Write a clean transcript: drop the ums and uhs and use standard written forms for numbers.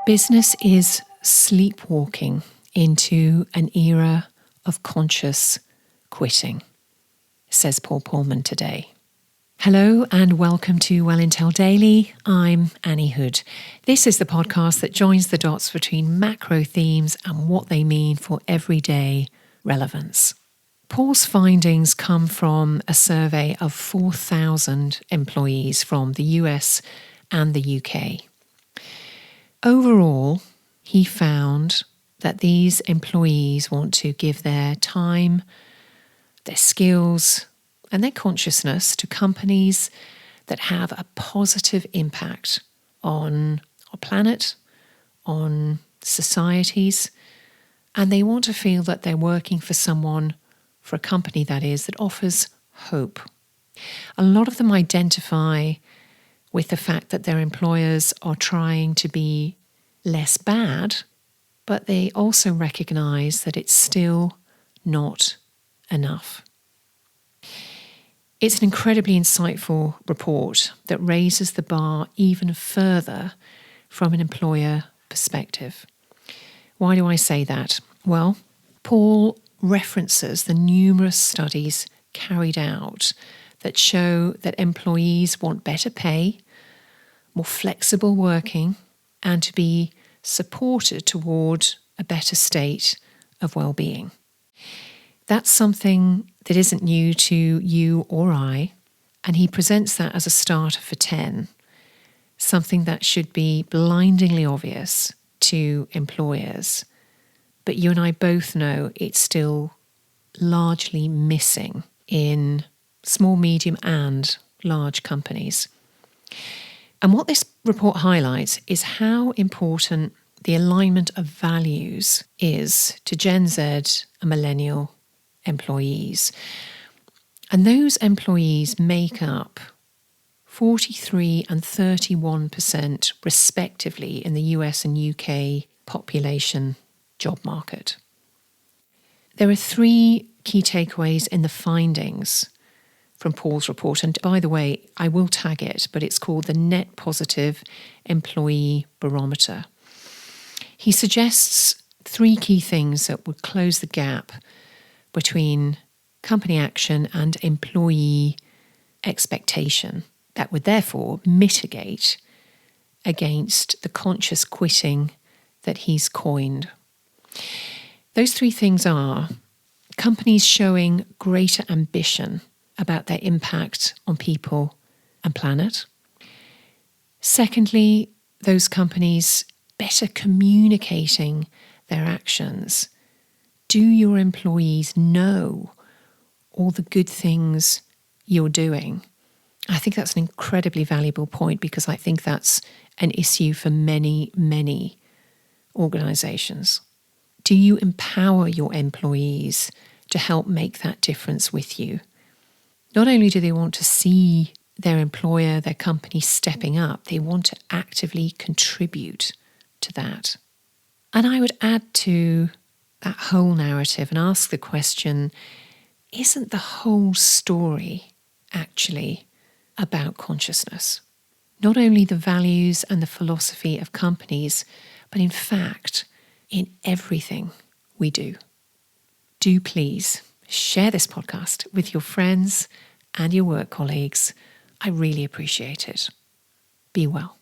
Business is sleepwalking into an era of conscious quitting, says Paul Polman today. Hello and welcome to Well Intel Daily. I'm Annie Hood. This is the podcast that joins the dots between macro themes and what they mean for everyday relevance. Paul's findings come from a survey of 4,000 employees from the US and the UK. Overall, he found that these employees want to give their time, their skills, and their consciousness to companies that have a positive impact on our planet, on societies, and they want to feel that they're working for someone, for a company that is, that offers hope. A lot of them identify with the fact that their employers are trying to be less bad, but they also recognise that it's still not enough. It's an incredibly insightful report that raises the bar even further from an employer perspective. Why do I say that? Well, Paul references the numerous studies carried out that show that employees want better pay, more flexible working, and to be supported toward a better state of well-being. That's something that isn't new to you or I, and he presents that as a starter for 10, something that should be blindingly obvious to employers. But you and I both know it's still largely missing in small, medium, and large companies. And what this report highlights is how important the alignment of values is to Gen Z and millennial employees. And those employees make up 43 and 31% respectively in the US and UK population job market. There are three key takeaways in the findings from Paul's report. And by the way, I will tag it, but it's called the Net Positive Employee Barometer. He suggests three key things that would close the gap between company action and employee expectation that would therefore mitigate against the conscious quitting that he's coined. Those three things are companies showing greater ambition about their impact on people and planet. Secondly, those companies better communicating their actions. Do your employees know all the good things you're doing? I think that's an incredibly valuable point because I think that's an issue for many, many organisations. Do you empower your employees to help make that difference with you? Not only do they want to see their employer, their company stepping up, they want to actively contribute to that. And I would add to that whole narrative and ask the question, isn't the whole story actually about consciousness? Not only the values and the philosophy of companies, but in fact, in everything we do. Do please share this podcast with your friends and your work colleagues. I really appreciate it. Be well.